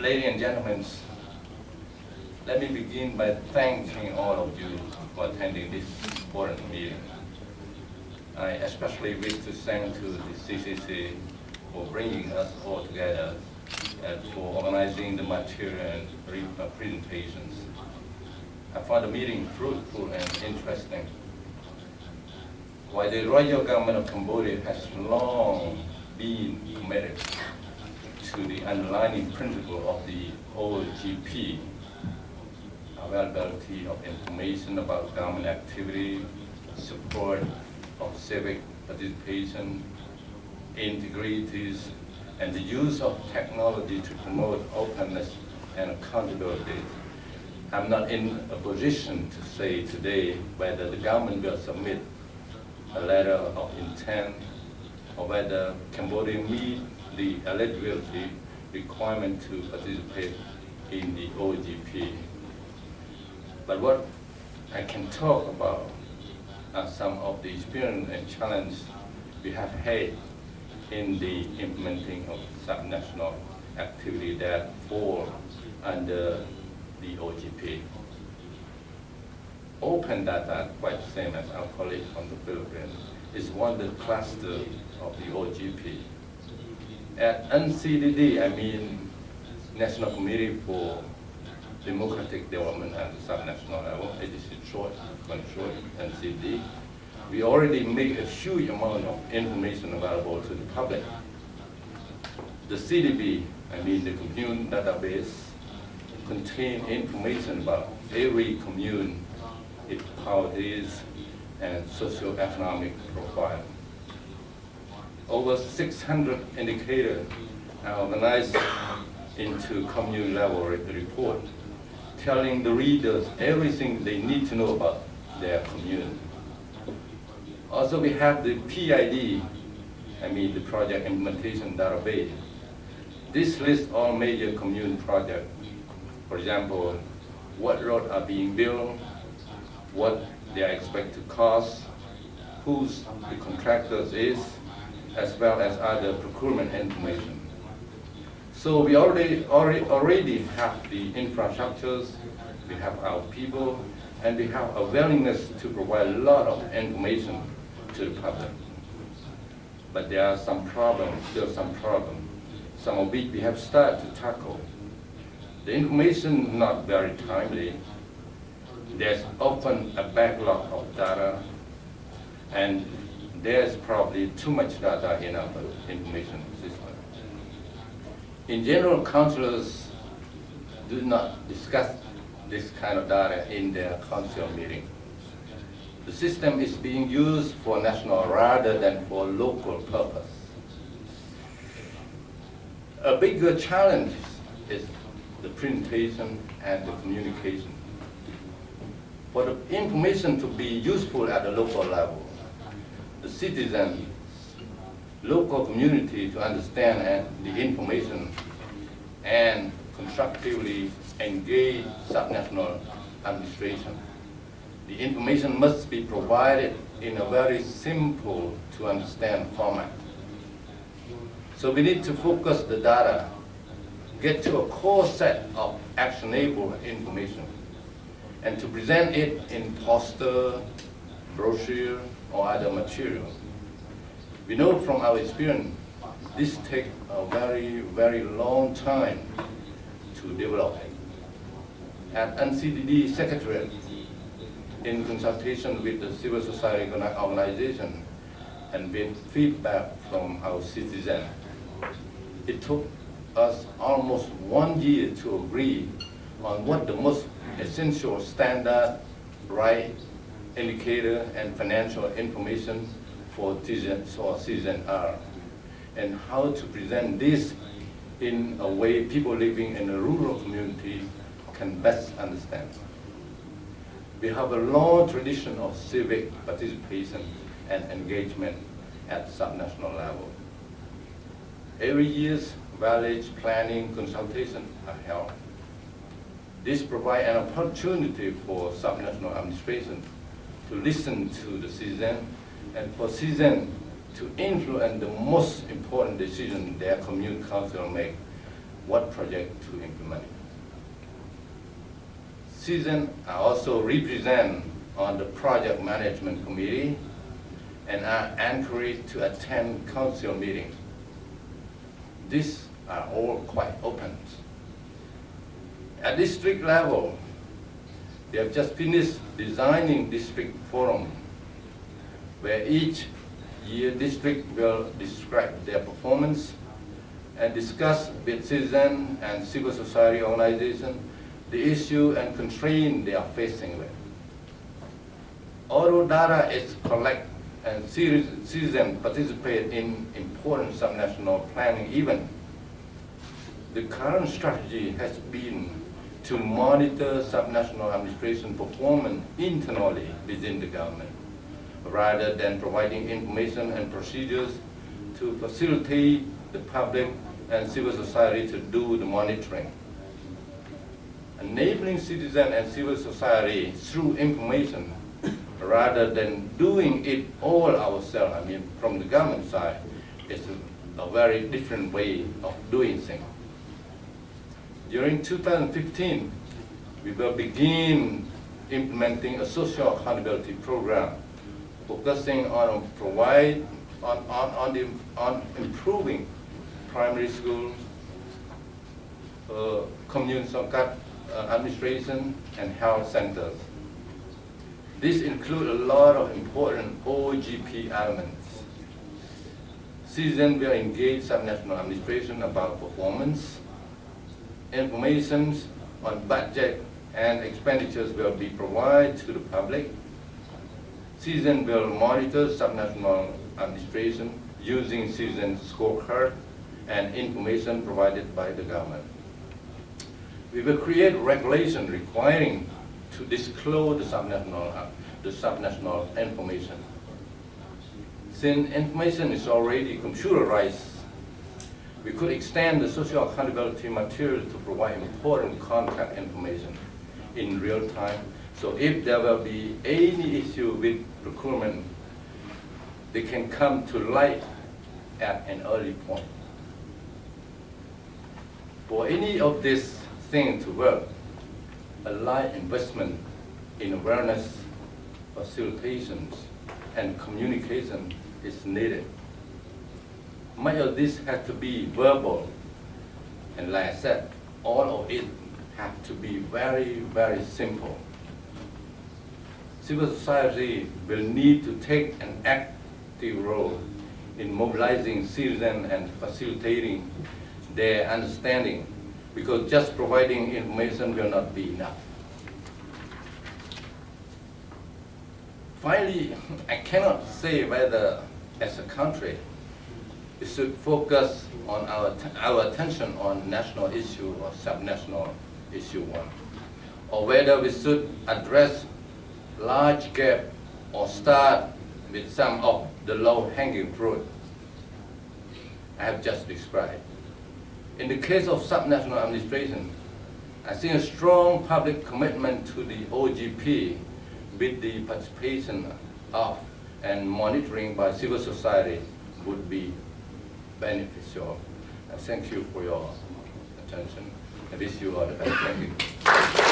Ladies and gentlemen, let me begin by thanking all of you for attending this important meeting. I especially wish to thank to the CCC for bringing us all together and for organizing the material and presentations. I found the meeting fruitful and interesting. While the royal government of Cambodia has long been committed to the underlying principle of the OGP, availability of information about government activity, support of civic participation, integrities, and the use of technology to promote openness and accountability. I'm not in a position to say today whether the government will submit a letter of intent or whether Cambodia meets the eligibility requirement to participate in the OGP. But what I can talk about are some of the experience and challenges we have had in the implementing of subnational activity that fall under the OGP. Open data, quite the same as our colleague from the Philippines, is one of the clusters of the OGP. At NCDD, I mean National Committee for Democratic Development at the subnational level, it is short, NCDD, we already make a huge amount of information available to the public. The CDB, I mean the commune database, contains information about every commune, its policies and socioeconomic profile. Over 600 indicators are organized into commune level report, telling the readers everything they need to know about their commune. Also, we have the PID, I mean the Project Implementation Database. This lists all major commune projects. For example, what roads are being built, what they are expected to cost, who the contractors is, as well as other procurement information. So we already have the infrastructures, we have our people, and we have a willingness to provide a lot of information to the public. But there are some problems, still some problems, some of which we have started to tackle. The information is not very timely. There's often a backlog of data, and there's probably too much data in our information system. In general, councillors do not discuss this kind of data in their council meeting. The system is being used for national rather than for local purpose. A bigger challenge is the presentation and the communication. For the information to be useful at the local level, the citizen, local community to understand the information and constructively engage subnational administration. The information must be provided in a very simple to understand format. So we need to focus the data, get to a core set of actionable information, and to present it in poster, brochure, or other material. We know from our experience, this takes a very, very long time to develop. At NCDD Secretary, in consultation with the civil society organization and with feedback from our citizens, it took us almost 1 year to agree on what the most essential standard, right, indicator, and financial information for citizens are, and how to present this in a way people living in a rural community can best understand. We have a long tradition of civic participation and engagement at subnational level. Every year, village planning consultations are held. This provides an opportunity for subnational administration to listen to the citizen and for citizens to influence the most important decision their commune council make what project to implement. Citizens are also represented on the project management committee and are encouraged to attend council meetings. These are all quite open. At district level, they have just finished designing district forum, where each year district will describe their performance and discuss with citizens and civil society organizations the issue and constraint they are facing with. Although data is collected and citizens participate in important subnational planning events, the current strategy has been to monitor subnational administration performance internally within the government, rather than providing information and procedures to facilitate the public and civil society to do the monitoring. Enabling citizens and civil society through information rather than doing it all ourselves, I mean from the government side, is a very different way of doing things. During 2015, we will begin implementing a social accountability program focusing on improving primary schools, community administration, and health centers. This includes a lot of important OGP elements. Citizens will engage subnational administration about performance. Information on budget and expenditures will be provided to the public. Citizens will monitor subnational administration using citizen scorecard and information provided by the government. We will create regulation requiring to disclose the subnational information. Since information is already computerized, we could extend the social accountability material to provide important contact information in real time. So if there will be any issue with procurement, they can come to light at an early point. For any of these things to work, a large investment in awareness, facilitations, and communication is needed. Much of this has to be verbal, and like I said, all of it has to be very, very simple. Civil society will need to take an active role in mobilizing citizens and facilitating their understanding, because just providing information will not be enough. Finally, I cannot say whether, as a country, we should focus on our attention on national issue or subnational issue one, or whether we should address large gap or start with some of the low-hanging fruit I have just described. In the case of subnational administration, I think a strong public commitment to the OGP with the participation of and monitoring by civil society would be beneficial. Thank you for your attention. I wish you all the best. Thank you.